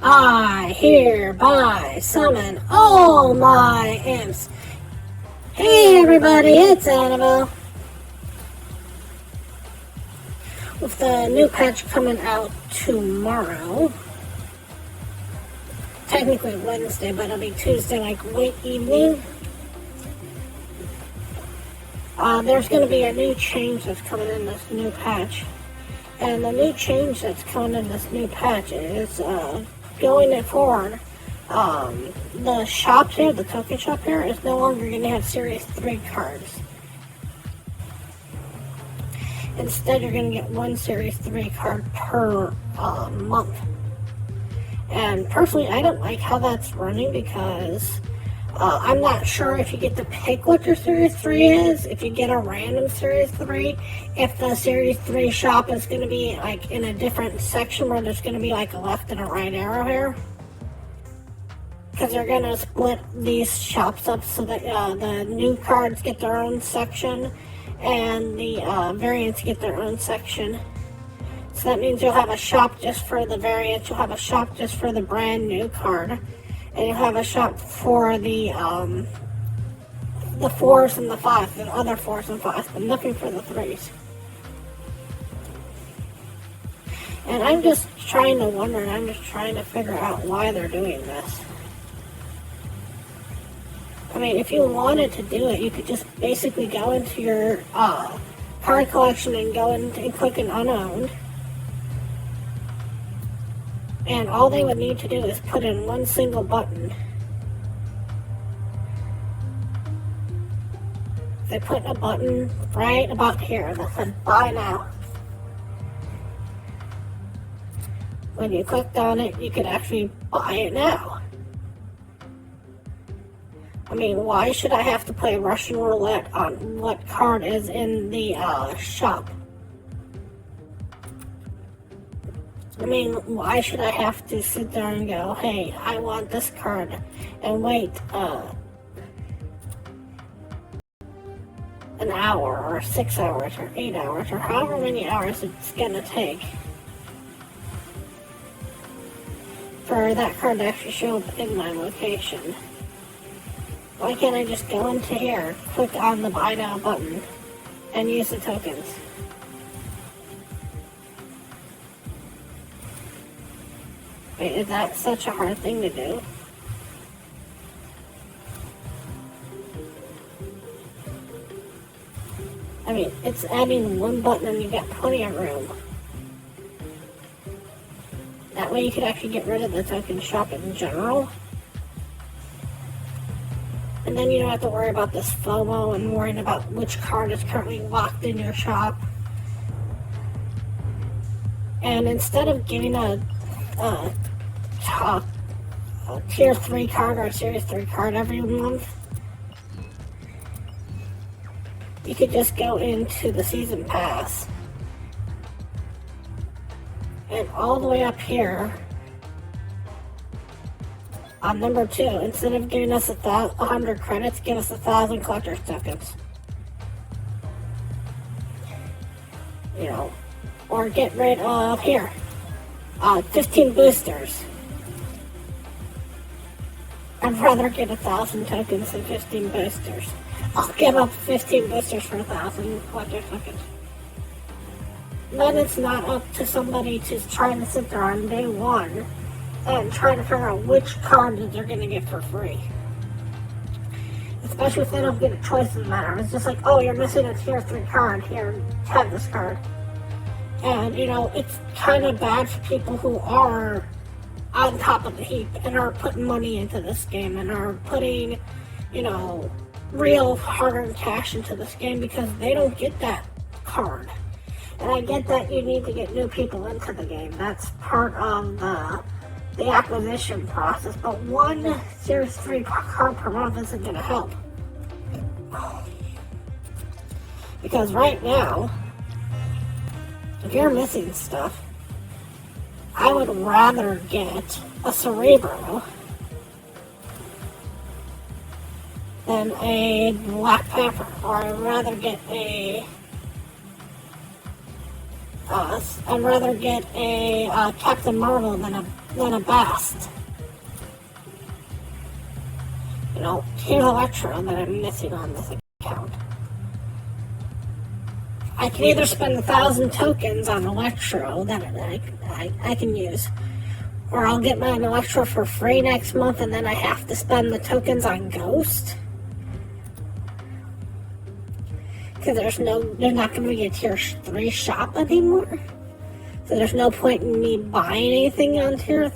I hereby summon all my imps. Hey everybody, it's Annabelle. With the new patch coming out tomorrow, technically Wednesday, but it'll be Tuesday, like late evening. There's going to be a new change that's coming in this new patch. And the new change that's coming in this new patch is going forward. The shop here, the token shop here, is no longer going to have Series 3 cards. Instead, you're going to get one Series 3 card per month. And personally, I don't like how that's running because I'm not sure if you get to pick what your Series 3 is, if you get a random Series 3, if the Series 3 shop is going to be like in a different section where there's going to be like a left and a right arrow here. Because they're going to split these shops up so that the new cards get their own section and the variants get their own section. So that means you'll have a shop just for the variants, you'll have a shop just for the brand new card, and you'll have a shop for the 4s and the 5s, and other 4s and 5s, but nothing for the 3s. And I'm just trying to wonder, and I'm just trying to figure out why they're doing this. I mean, if you wanted to do it, you could just basically go into your card collection and go in and click an unowned. And all they would need to do is put in one single button. They put a button right about here that said buy now. When you clicked on it, you could actually buy it now. I mean, why should I have to play Russian roulette on what card is in the shop? I mean, why should I have to sit there and go, hey, I want this card, and wait an hour, or 6 hours, or 8 hours, or however many hours it's gonna take for that card to actually show up in my location? Why can't I just go into here, click on the buy now button, and use the tokens? Wait, is that such a hard thing to do? I mean, it's adding one button and you got plenty of room. That way you could actually get rid of the token shop in general. And then you don't have to worry about this FOMO and worrying about which card is currently locked in your shop. And instead of getting a tier 3 card or a series 3 card every month, you could just go into the season pass. And all the way up here, on number 2, instead of giving us 100 credits, give us 1,000 collector's tokens. You know, or get rid of, here, 15 boosters. I'd rather get 1,000 tokens than 15 boosters. I'll give up 15 boosters for 1,000 collector's tokens. Then it's not up to somebody to try to sit there on day 1 and try to figure out which card that they're going to get for free. Especially if they don't get a choice in the matter. It's just like, oh, you're missing a tier 3 card, here, have this card. And, you know, it's kind of bad for people who are on top of the heap and are putting money into this game and are putting, you know, real hard-earned cash into this game because they don't get that card. And I get that you need to get new people into the game. That's part of the acquisition process. But one Series 3 card per month isn't going to help. Because right now, if you're missing stuff, I would rather get a Cerebro than a Black Panther, or I'd rather get a I'd rather get a Captain Marvel than a Bast. You know, here's Electro that I'm missing on this account. I can either spend 1,000 tokens on Electro that I can use, or I'll get my Electro for free next month and then I have to spend the tokens on Ghost. Because there's not going to be a tier 3 shop anymore. So there's no point in me buying anything on tier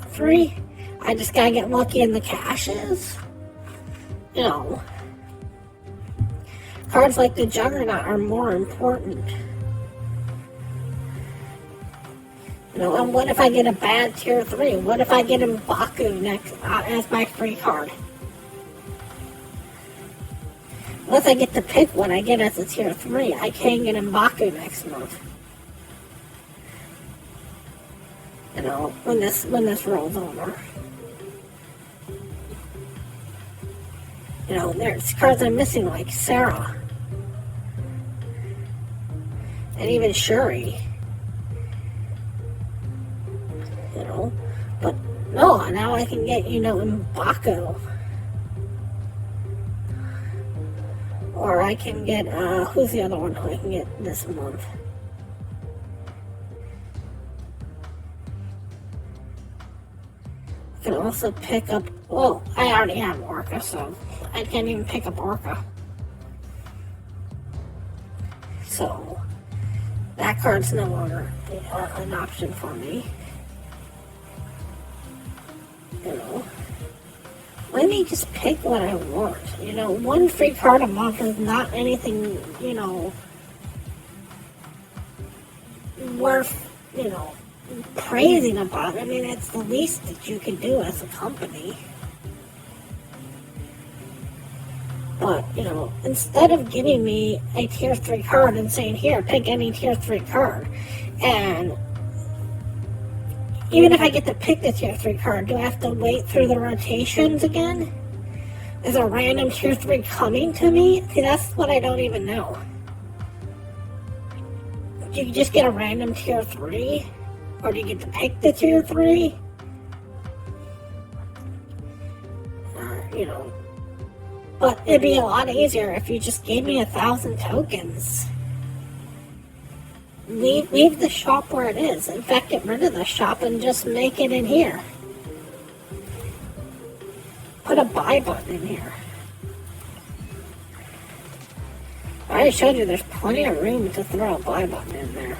3. I just gotta get lucky in the caches. You know. Cards like the Juggernaut are more important. You know, and what if I get a bad tier 3? What if I get M'Baku next as my free card? Unless I get to pick what I get as a tier 3, I can get M'Baku next month. You know, when this rolls over. You know, there's cards I'm missing like Sarah. And even Shuri. You know. But no, now I can get, you know, M'Baku. Or I can get, who's the other one who I can get this month? I can also pick up, well, I already have Orca, so I can't even pick up Orca. So, that card's no longer an option for me. You know. Let me just pick what I want. You know, one free card a month is not anything, you know, worth, you know, praising about. I mean, it's the least that you can do as a company. But, you know, instead of giving me a tier 3 card and saying, here, pick any tier 3 card, and even if I get to pick the tier 3 card, do I have to wait through the rotations again? Is a random tier 3 coming to me? See, that's what I don't even know. Do you just get a random tier 3? Or do you get to pick the tier 3? You know. But it'd be a lot easier if you just gave me 1,000 tokens. Leave the shop where it is. In fact, get rid of the shop and just make it in here. Put a buy button in here. I already showed you there's plenty of room to throw a buy button in there.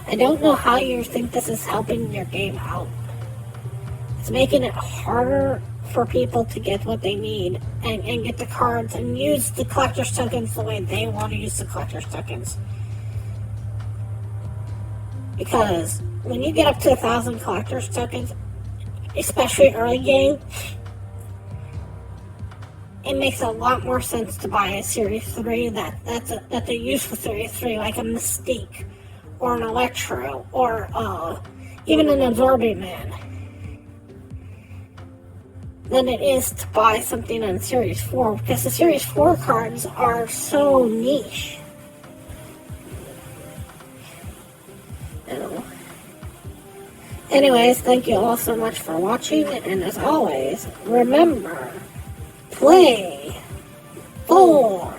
I don't know how you think this is helping your game out. It's making it harder for people to get what they need and get the cards and use the collector's tokens the way they want to use the collector's tokens. Because when you get up to 1,000 collector's tokens, especially early game, it makes a lot more sense to buy a Series 3 that's a useful Series 3, like a Mystique or an Electro or even an Absorbing Man, than it is to buy something on Series 4, because the Series 4 cards are so niche. You know. Anyways, thank you all so much for watching, and as always, remember, play for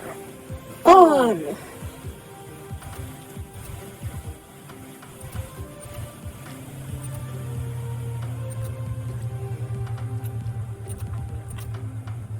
fun.